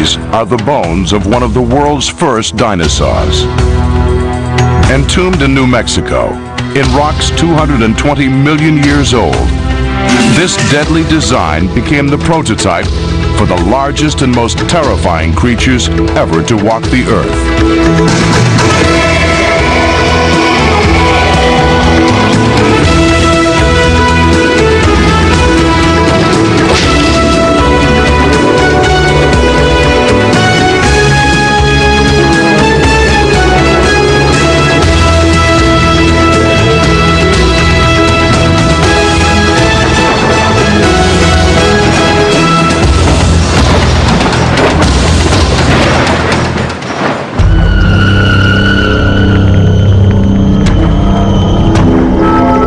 These are the bones of one of the world's first dinosaurs. Entombed in New Mexico, in rocks 220 million years old, this deadly design became the prototype for the largest and most terrifying creatures ever to walk the Earth.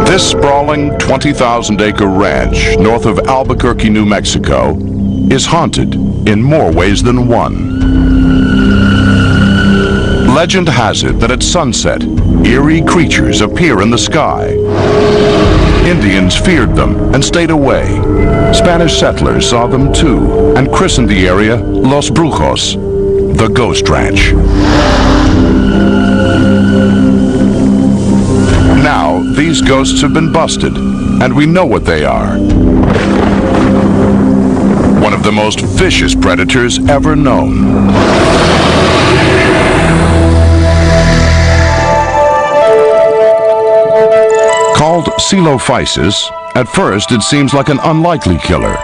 This sprawling 20,000-acre ranch north of Albuquerque, New Mexico, is haunted in more ways than one. Legend has it that at sunset, eerie creatures appear in the sky. Indians feared them and stayed away. Spanish settlers saw them too and christened the area Los Brujos, the Ghost Ranch. Now, these ghosts have been busted, and we know what they are. One of the most vicious predators ever known. Called Coelophysis, at first it seems like an unlikely killer.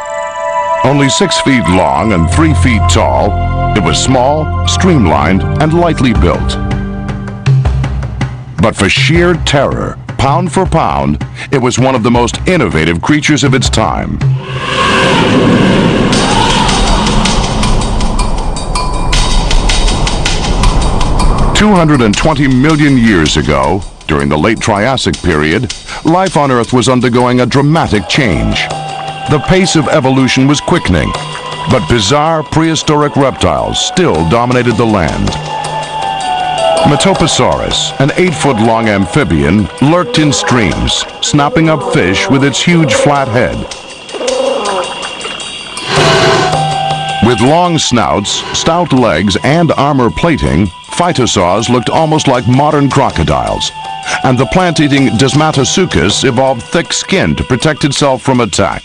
Only 6 feet long and 3 feet tall, it was small, streamlined, and lightly built. But for sheer terror, pound for pound, it was one of the most innovative creatures of its time. $220 million years ago, during the late Triassic period, life on Earth was undergoing a dramatic change. The pace of evolution was quickening, but bizarre prehistoric reptiles still dominated the land. Metoposaurus, an 8-foot-long amphibian, lurked in streams, snapping up fish with its huge flat head. With long snouts, stout legs, and armor plating, phytosaurs looked almost like modern crocodiles, and the plant-eating Desmatosuchus evolved thick skin to protect itself from attack.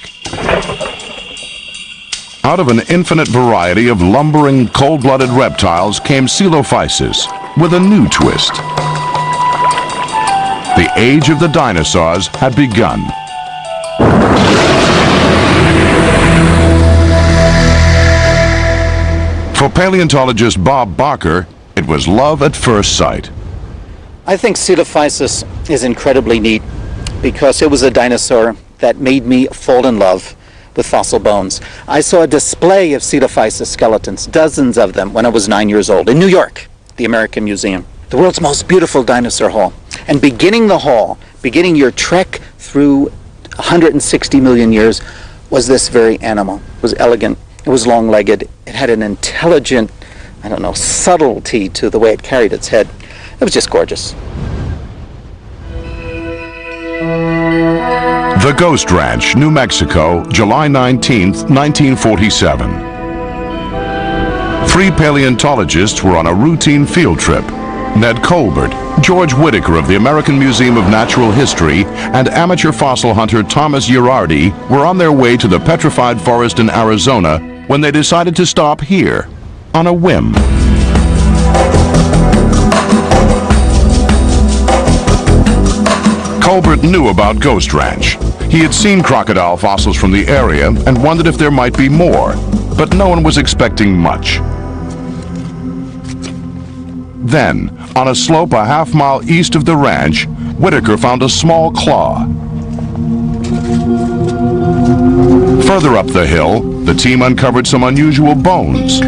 Out of an infinite variety of lumbering, cold-blooded reptiles came Coelophysis, with a new twist. The age of the dinosaurs had begun. For paleontologist Bob Barker, it was love at first sight. I think Coelophysis is incredibly neat because it was a dinosaur that made me fall in love with fossil bones. I saw a display of Coelophysis skeletons, dozens of them, when I was 9 years old in New York, the American Museum, the world's most beautiful dinosaur hall. And beginning the hall, beginning your trek through 160 million years, was this very animal. It was elegant, it was long-legged, it had an intelligent, subtlety to the way it carried its head. It was just gorgeous. The Ghost Ranch, New Mexico, July 19th, 1947. 3 paleontologists were on a routine field trip. Ned Colbert, George Whitaker of the American Museum of Natural History, and amateur fossil hunter Thomas Girardi were on their way to the petrified forest in Arizona when they decided to stop here, on a whim. Colbert knew about Ghost Ranch. He had seen crocodile fossils from the area and wondered if there might be more, but no one was expecting much. Then, on a slope a half-mile east of the ranch, Whitaker found a small claw. Further up the hill, the team uncovered some unusual bones.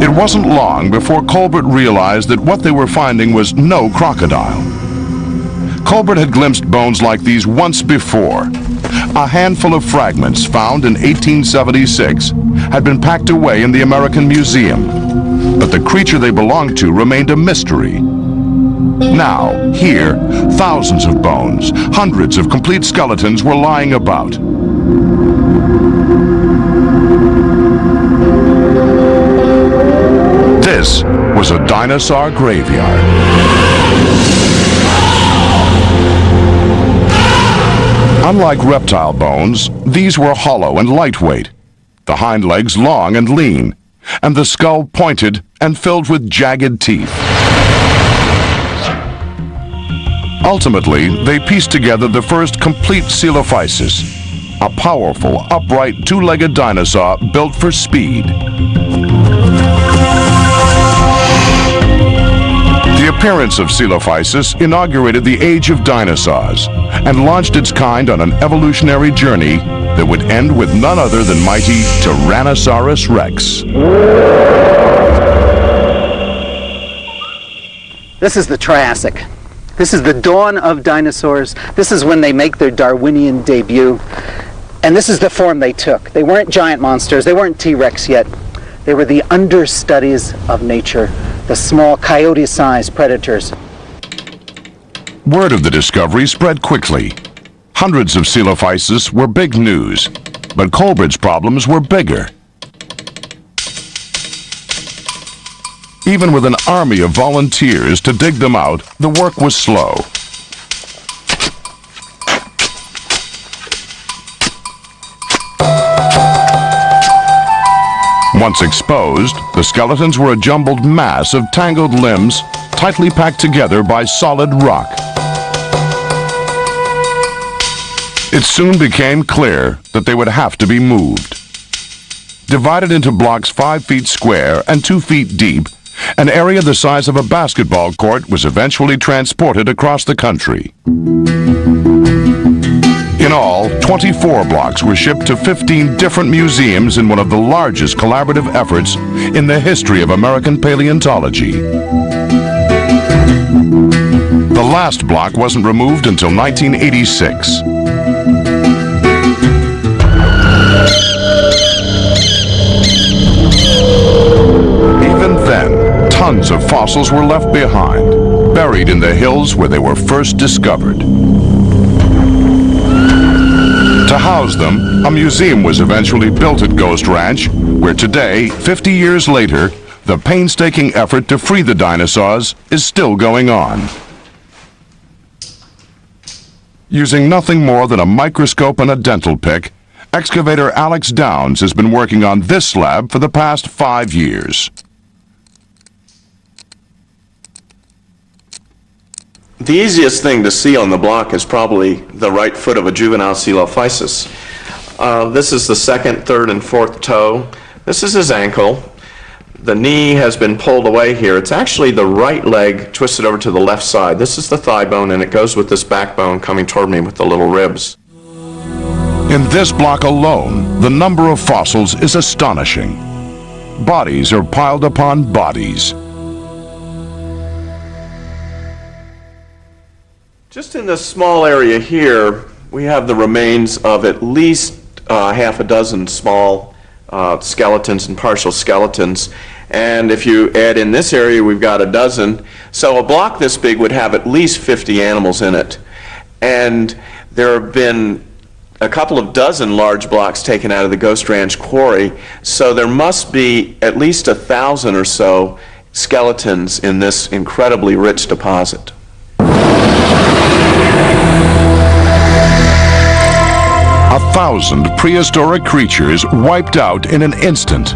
It wasn't long before Colbert realized that what they were finding was no crocodile. Colbert had glimpsed bones like these once before. A handful of fragments found in 1876 had been packed away in the American Museum, but the creature they belonged to remained a mystery. Now, here, thousands of bones, hundreds of complete skeletons were lying about. This was a dinosaur graveyard. Unlike reptile bones, these were hollow and lightweight, the hind legs long and lean, and the skull pointed and filled with jagged teeth. Ultimately, they pieced together the first complete coelophysis, a powerful, upright, two-legged dinosaur built for speed. The appearance of coelophysis inaugurated the age of dinosaurs and launched its kind on an evolutionary journey that would end with none other than mighty Tyrannosaurus Rex. This is the Triassic. This is the dawn of dinosaurs. This is when they make their Darwinian debut. And this is the form they took. They weren't giant monsters. They weren't T-Rex yet. They were the understudies of nature, the small coyote-sized predators. Word of the discovery spread quickly. Hundreds of coelophysis were big news, but Colbert's problems were bigger. Even with an army of volunteers to dig them out, the work was slow. Once exposed, the skeletons were a jumbled mass of tangled limbs, tightly packed together by solid rock. It soon became clear that they would have to be moved. Divided into blocks 5 feet square and 2 feet deep, an area the size of a basketball court was eventually transported across the country. In all, 24 blocks were shipped to 15 different museums in one of the largest collaborative efforts in the history of American paleontology. The last block wasn't removed until 1986. Even then, tons of fossils were left behind, buried in the hills where they were first discovered. To house them, a museum was eventually built at Ghost Ranch, where today, 50 years later, the painstaking effort to free the dinosaurs is still going on. Using nothing more than a microscope and a dental pick, excavator Alex Downs has been working on this slab for the past 5 years. The easiest thing to see on the block is probably the right foot of a juvenile coelophysis. This is the second, third, and fourth toe. This is his ankle. The knee has been pulled away here. It's actually the right leg twisted over to the left side. This is the thigh bone, and it goes with this backbone coming toward me with the little ribs. In this block alone, the number of fossils is astonishing. Bodies are piled upon bodies. Just in this small area here, we have the remains of at least half a dozen small skeletons and partial skeletons. And if you add in this area, we've got a dozen. So a block this big would have at least 50 animals in it. And there have been a couple of dozen large blocks taken out of the Ghost Ranch quarry. So there must be at least 1,000 or so skeletons in this incredibly rich deposit. 1,000 prehistoric creatures wiped out in an instant.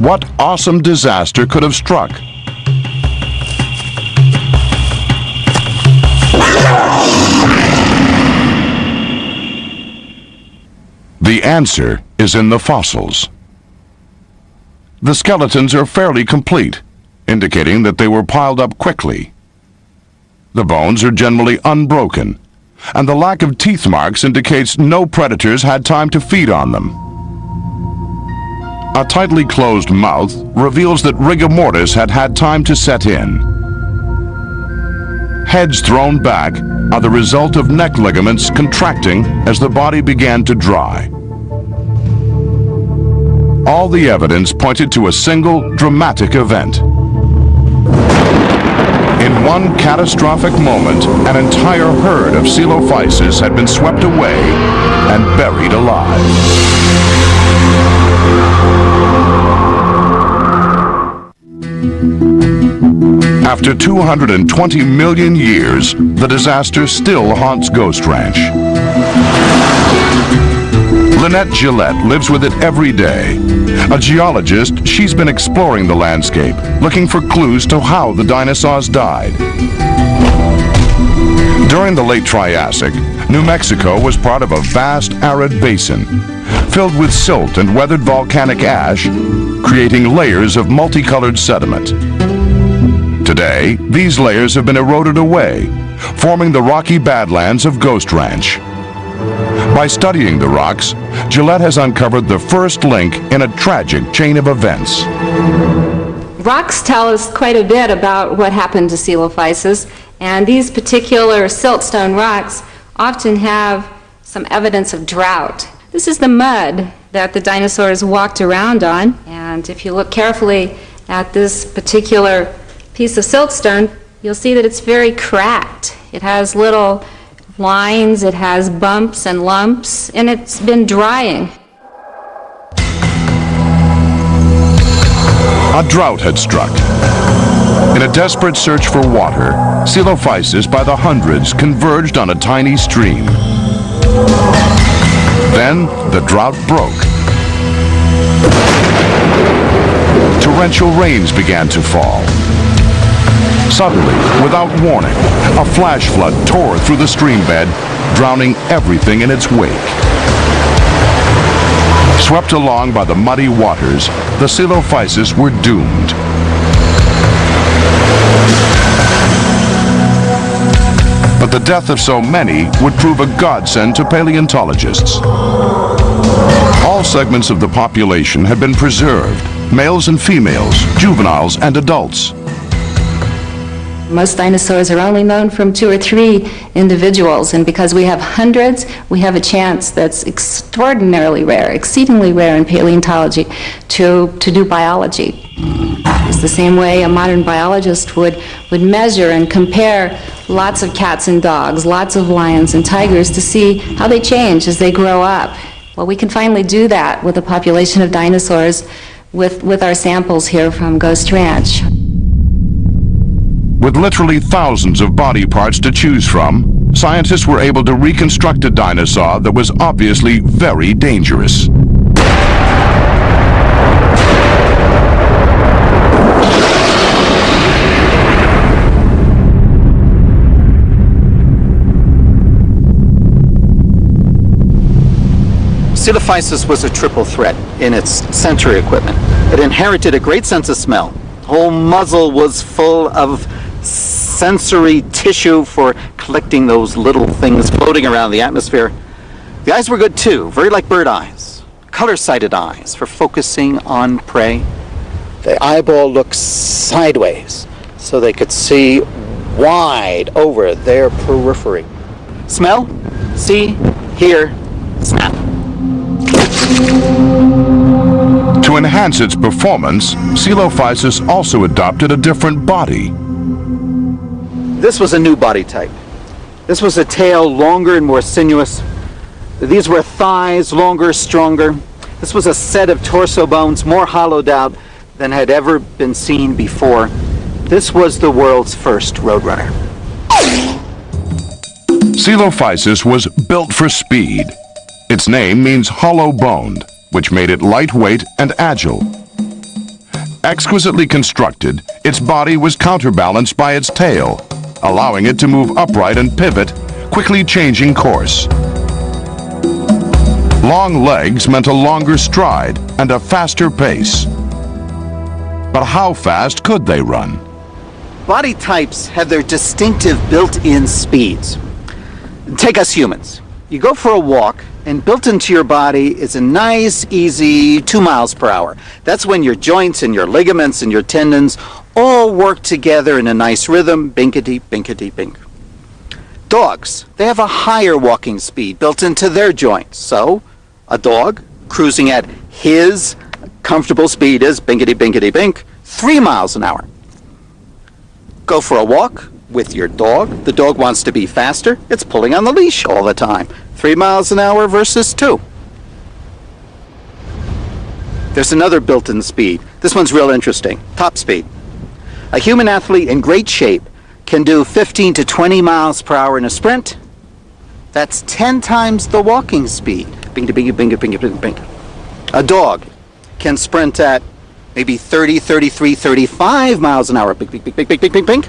What awesome disaster could have struck? The answer is in the fossils. The skeletons are fairly complete, indicating that they were piled up quickly. The bones are generally unbroken, and the lack of teeth marks indicates no predators had time to feed on them. A tightly closed mouth reveals that rigor mortis had had time to set in. Heads thrown back are the result of neck ligaments contracting as the body began to dry. All the evidence pointed to a single dramatic event. In one catastrophic moment, an entire herd of coelophysis had been swept away and buried alive. After 220 million years, the disaster still haunts Ghost Ranch. Lynette Gillette lives with it every day. A geologist, she's been exploring the landscape, looking for clues to how the dinosaurs died. During the late Triassic, New Mexico was part of a vast arid basin, filled with silt and weathered volcanic ash, creating layers of multicolored sediment. Today, these layers have been eroded away, forming the rocky badlands of Ghost Ranch. By studying the rocks, Gillette has uncovered the first link in a tragic chain of events. Rocks tell us quite a bit about what happened to coelophysis, and these particular siltstone rocks often have some evidence of drought. This is the mud that the dinosaurs walked around on, and if you look carefully at this particular piece of siltstone, you'll see that it's very cracked. It has little lines, it has bumps and lumps, and it's been drying. A drought had struck. In a desperate search for water, coelophysis by the hundreds converged on a tiny stream. Then the drought broke. Torrential rains began to fall. Suddenly, without warning, a flash flood tore through the stream bed, drowning everything in its wake. Swept along by the muddy waters, the coelophysis were doomed. But the death of so many would prove a godsend to paleontologists. All segments of the population had been preserved, males and females, juveniles and adults. Most dinosaurs are only known from 2 or 3 individuals, and because we have hundreds, we have a chance that's extraordinarily rare, exceedingly rare in paleontology, to do biology. It's the same way a modern biologist would measure and compare lots of cats and dogs, lots of lions and tigers to see how they change as they grow up. Well, we can finally do that with a population of dinosaurs with our samples here from Ghost Ranch. With literally thousands of body parts to choose from, scientists were able to reconstruct a dinosaur that was obviously very dangerous. Coelophysis was a triple threat in its sensory equipment. It inherited a great sense of smell. The whole muzzle was full of sensory tissue for collecting those little things floating around the atmosphere. The eyes were good too, very like bird eyes. Color-sighted eyes for focusing on prey. The eyeball looked sideways so they could see wide over their periphery. Smell, see, hear, snap. To enhance its performance, coelophysis also adopted a different body. This was a new body type. This was a tail longer and more sinuous. These were thighs longer, stronger. This was a set of torso bones more hollowed out than had ever been seen before. This was the world's first roadrunner. Coelophysis was built for speed. Its name means hollow-boned, which made it lightweight and agile. Exquisitely constructed, its body was counterbalanced by its tail, allowing it to move upright and pivot, quickly changing course. Long legs meant a longer stride and a faster pace. But how fast could they run? Body types have their distinctive built-in speeds. Take us humans. You go for a walk, and built into your body is a nice, easy 2 miles per hour. That's when your joints and your ligaments and your tendons all work together in a nice rhythm, binkety, binkety, bink. Dogs, they have a higher walking speed built into their joints. So, a dog cruising at his comfortable speed is binkety, binkety, bink, 3 miles an hour. Go for a walk with your dog. The dog wants to be faster. It's pulling on the leash all the time. 3 miles an hour versus 2. There's another built-in speed. This one's real interesting. Top speed. A human athlete in great shape can do 15 to 20 miles per hour in a sprint. That's 10 times the walking speed. Bing, bing, bing, bing, bing, bing. A dog can sprint at maybe 30, 33, 35 miles an hour. Bing, bing, bing, bing, bing, bing, bing.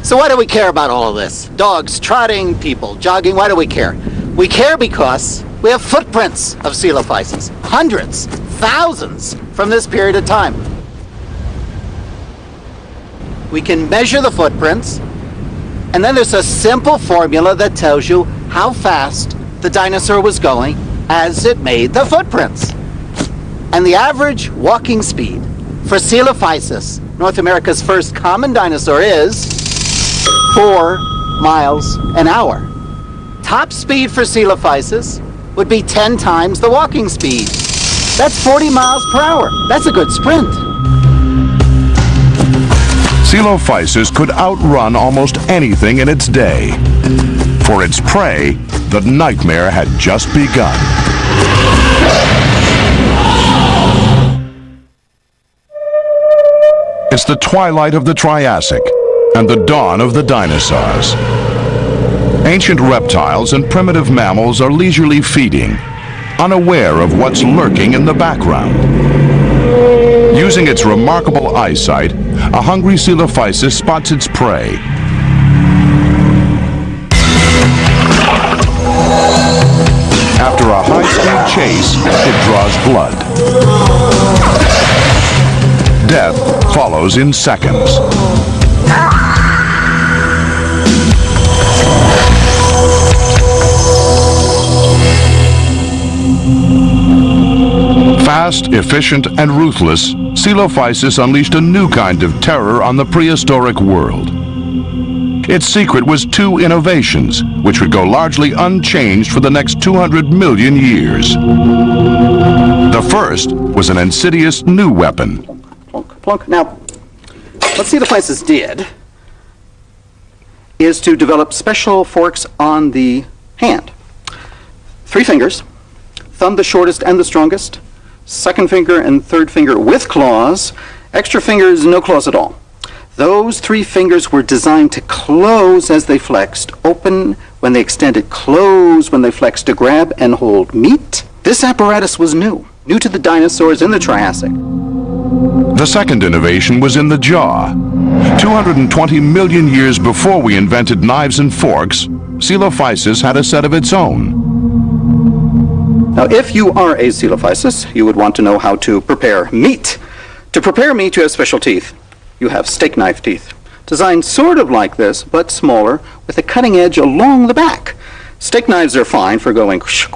So why do we care about all of this? Dogs, trotting, people, jogging, why do we care? We care because we have footprints of coelophysis. Hundreds, thousands from this period of time. We can measure the footprints, and then there's a simple formula that tells you how fast the dinosaur was going as it made the footprints. And the average walking speed for coelophysis, North America's first common dinosaur, is 4 miles an hour. Top speed for coelophysis would be 10 times the walking speed. That's 40 miles per hour. That's a good sprint. Coelophysis could outrun almost anything in its day. For its prey, the nightmare had just begun. It's the twilight of the Triassic and the dawn of the dinosaurs. Ancient reptiles and primitive mammals are leisurely feeding, unaware of what's lurking in the background. Using its remarkable eyesight, a hungry coelophysis spots its prey. After a high-speed chase, it draws blood. Death follows in seconds. Fast, efficient, and ruthless, coelophysis unleashed a new kind of terror on the prehistoric world. Its secret was 2 innovations, which would go largely unchanged for the next 200 million years. The first was an insidious new weapon. Plunk, plunk. Now, what coelophysis did is to develop special forks on the hand. 3 fingers, thumb the shortest and the strongest, second finger and third finger with claws, extra fingers, no claws at all. Those 3 fingers were designed to close as they flexed, open when they extended, close when they flexed, to grab and hold meat. This apparatus was new to the dinosaurs in the Triassic. The second innovation was in the jaw. 220 million years before we invented knives and forks, coelophysis had a set of its own. Now, if you are a coelophysis, you would want to know how to prepare meat. To prepare meat, you have special teeth. You have steak knife teeth, designed sort of like this, but smaller, with a cutting edge along the back. Steak knives are fine for going through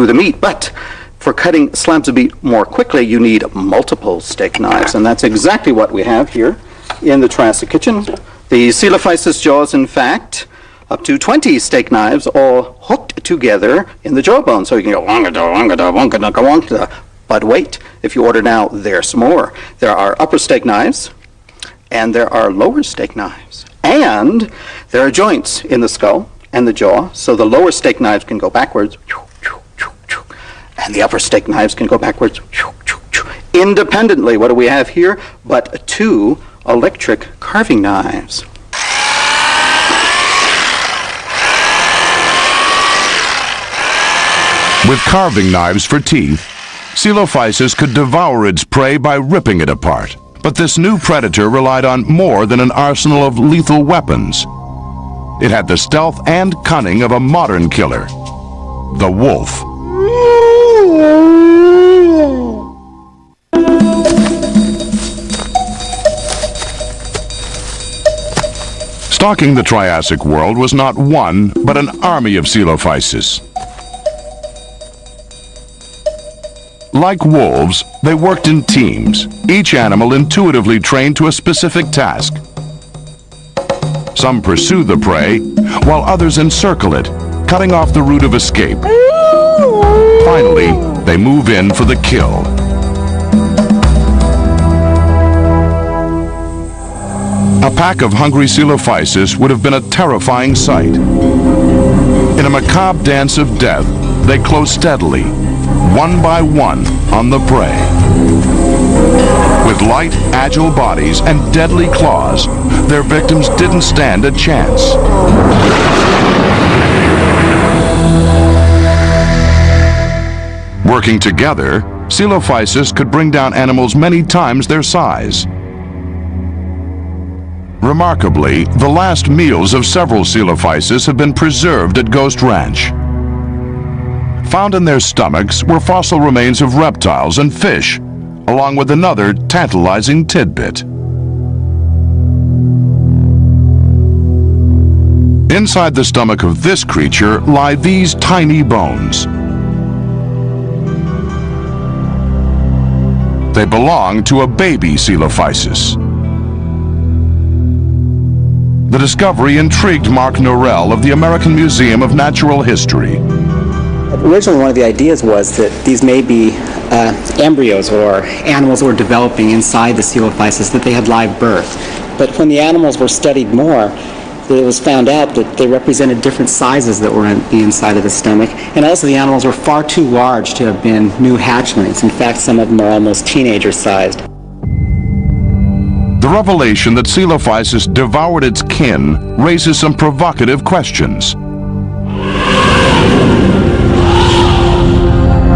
the meat, but for cutting slabs of meat more quickly, you need multiple steak knives, and that's exactly what we have here in the Triassic kitchen. The coelophysis jaws, in fact, up to 20 steak knives all hooked together in the jawbone, so you can go wonka. But wait, if you order now, there's more. There are upper steak knives, and there are lower steak knives, and there are joints in the skull and the jaw, so the lower steak knives can go backwards, and the upper steak knives can go backwards independently. What do we have here but 2 electric carving knives? With carving knives for teeth, coelophysis could devour its prey by ripping it apart. But this new predator relied on more than an arsenal of lethal weapons. It had the stealth and cunning of a modern killer, the wolf. Stalking the Triassic world was not one, but an army of coelophysis. Like wolves, they worked in teams, each animal intuitively trained to a specific task. Some pursue the prey, while others encircle it, cutting off the route of escape. Finally, they move in for the kill. A pack of hungry coelophysis would have been a terrifying sight. In a macabre dance of death, they close steadily, one by one, on the prey. With light, agile bodies and deadly claws, their victims didn't stand a chance. Working together, Coelophysis could bring down animals many times their size. Remarkably, the last meals of several Coelophysis have been preserved at Ghost Ranch. Found in their stomachs were fossil remains of reptiles and fish, along with another tantalizing tidbit. Inside the stomach of this creature lie these tiny bones. They belong to a baby Coelophysis. The discovery intrigued Mark Norell of the American Museum of Natural History. Originally, one of the ideas was that these may be embryos or animals that were developing inside the Coelophysis, that they had live birth. But when the animals were studied more, it was found out that they represented different sizes that were on the inside of the stomach, and also the animals were far too large to have been new hatchlings. In fact, some of them are almost teenager-sized. The revelation that Coelophysis devoured its kin raises some provocative questions.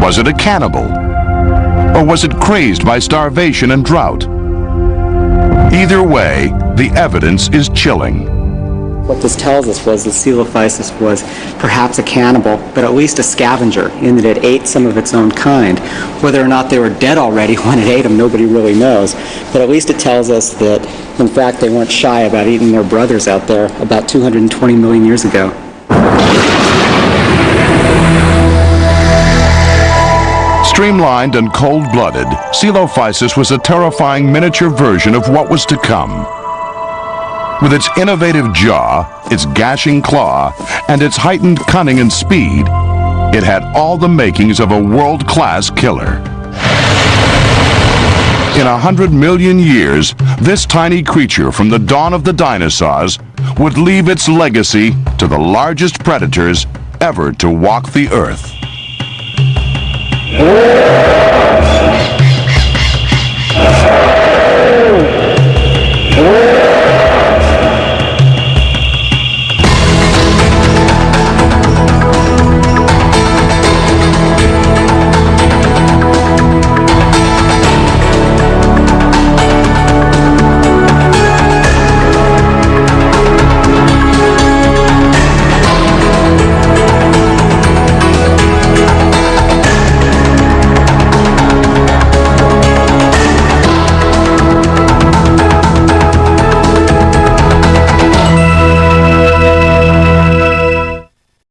Was it a cannibal? Or was it crazed by starvation and drought? Either way, the evidence is chilling. What this tells us was that Coelophysis was perhaps a cannibal, but at least a scavenger, in that it ate some of its own kind. Whether or not they were dead already when it ate them, nobody really knows. But at least it tells us that, in fact, they weren't shy about eating their brothers out there about 220 million years ago. Streamlined and cold-blooded, Coelophysis was a terrifying miniature version of what was to come. With its innovative jaw, its gashing claw, and its heightened cunning and speed, it had all the makings of a world-class killer. In 100 million years, this tiny creature from the dawn of the dinosaurs would leave its legacy to the largest predators ever to walk the earth.